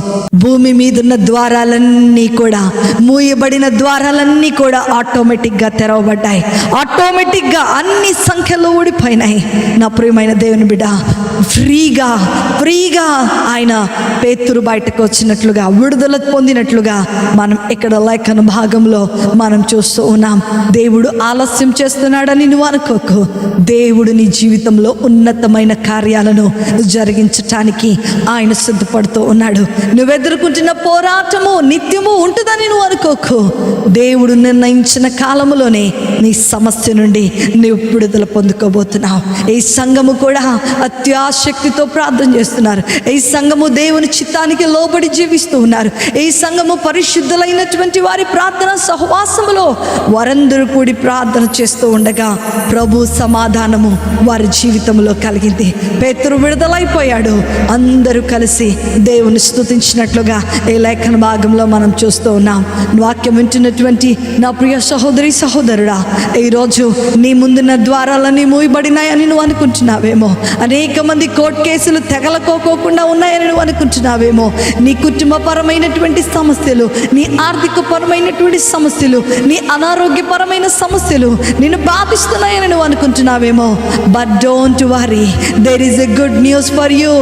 భూమి మీద ఉన్న ద్వారాలన్నీ కూడా, మూయబడిన ద్వారాలన్నీ కూడా ఆటోమేటిక్గా తెరవబడ్డాయి. ఆటోమేటిక్గా అన్ని సంఖ్యలు ఊడిపోయినాయి. నా ప్రియమైన దేవుని బిడ్డ, ఫ్రీగా ఆయన పేతురు బయటకు వచ్చినట్లుగా, విడుదల పొందినట్లుగా మనం ఇక్కడ లేఖన భాగంలో మనం చూస్తూ ఉన్నాం. దేవుడు ఆలస్యం చేస్తున్నాడని నువ్వు అనుకోకు. దేవుడు నీ జీవితంలో ఉన్నతమైన కార్యాలను జరిగించటానికి ఆయన సిద్ధపడుతూ ఉన్నాడు. నువ్వు ఎదుర్కొంటున్న పోరాటము నిత్యము ఉంటుందని నువ్వు అనుకోకు. దేవుడు నిర్ణయించిన కాలములోనే నీ సమస్య నుండి నువ్వు విడుదల పొందుకోబోతున్నావు. ఈ సంఘము కూడా అత్యాశక్తితో ప్రార్థన చేస్తున్నారు. ఈ సంఘము దేవుని చిత్తానికి లోబడి జీవిస్తూ ఉన్నారు. ఈ సంఘము పరిశుద్ధులైనటువంటి వారి ప్రార్థన సహవాసములో వారందరూ కూడి ప్రార్థన చేస్తూ ఉండగా ప్రభు సమాధానము వారి జీవితంలో కలిగింది. పేతురు విడుదలైపోయాడు. అందరూ కలిసి దేవుని స్తుతించినట్లుగా ఈ లేఖన భాగంలో మనం చూస్తూ ఉన్నాం. వాక్యం వింటున్నటువంటి నా ప్రియ సహోదరి సహోదరుడా, ఈరోజు నీ ముందున్న ద్వారాలన్నీ మూయబడినాయని నువ్వు అనుకుంటున్నావేమో. అనేక మంది కోర్టు కేసులు తెగలకోకుండా ఉన్నాయని నువ్వు అనుకుంటున్నావేమో. నీ కుటుంబపరమైనటువంటి సమస్యలు, నీ ఆర్థికపరమైనటువంటి సమస్యలు, నీ అనారోగ్యపరమైన సమస్యలు నిన్ను బాధిస్తున్నాయని నువ్వు అనుకుంటున్నావేమో. But don't worry, there is a good news for you.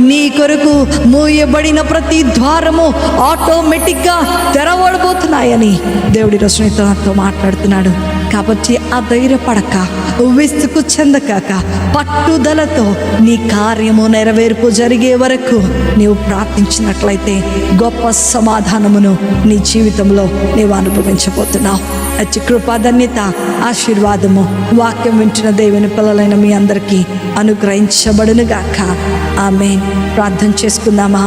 నీ కొరకు మూయబడిన ప్రతి ద్వారము ఆటోమేటిక్గా తెరవబడబోతున్నాయని దేవుడి రోజు నాతో మాట్లాడుతున్నాడు. కాబట్టి అధైర్యపడక, విసుగు చెందకాక, పట్టుదలతో నీ కార్యము నెరవేర్పు జరిగే వరకు నీవు ప్రార్థించినట్లయితే గొప్ప సమాధానమును నీ జీవితంలో నీవు అనుభవించబోతున్నావు. అతి కృపాధన్యత, ఆశీర్వాదము వాక్యం వింటున్న దేవుని పిల్లలైన మీ అందరికీ అనుగ్రహించబడును గాక. ఆమేన్. ప్రార్థన చేసుకుందామా?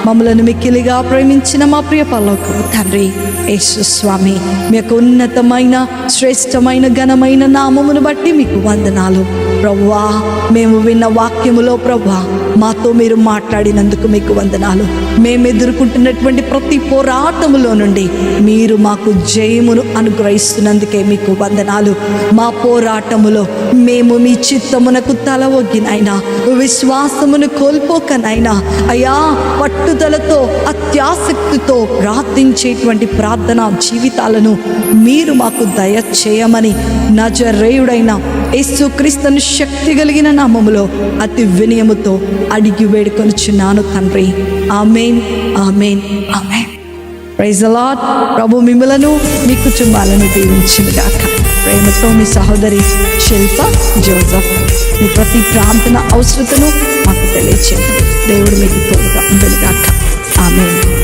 మమ్మలను మిక్కిలిగా ప్రేమించిన మా ప్రియ పరలోకపు తండ్రి యేసు స్వామి, మీ యొక్క ఉన్నతమైన శ్రేష్టమైన ఘనమైన నామమును బట్టి మీకు వందనాలు ప్రభువా. మేము విన్న వాక్యములో ప్రభువా మాతో మీరు మాట్లాడినందుకు మీకు వందనాలు. మేము ఎదుర్కొంటున్నటువంటి ప్రతి పోరాటములో నుండి మీరు మాకు జయమును అనుగ్రహిస్తున్నందుకే మీకు వందనాలు. మా పోరాటములో మేము మీ చిత్తమునకు తల ఒగ్గినైనా, విశ్వాసమును కోల్పోకనైనా అయ్యా, పట్టుదలతో అత్యాసక్తితో ప్రార్థించేటువంటి ప్రార్థనా జీవితాలను మీరు మాకు దయచేయమని నజరేయుడైన యేసుక్రీస్తును శక్తి కలిగిన నామములో అతి వినయముతో అడిగి వేడుకొనుచున్నాను తండ్రి. ఆమేన్, ఆమేన్, ఆమేన్. Praise the Lord. ప్రభు మిమ్మలను మీ కుటుంబాలను దీవించుగాక. ప్రేమతో మీ సహోదరి శిల్ప జోసఫ్. మీ ప్రతి ప్రార్థన అవసరతను మాకు తెలియచేయండి. దేవుడు మీకు తోడుగా ఉండుగాక. ఆమేన్.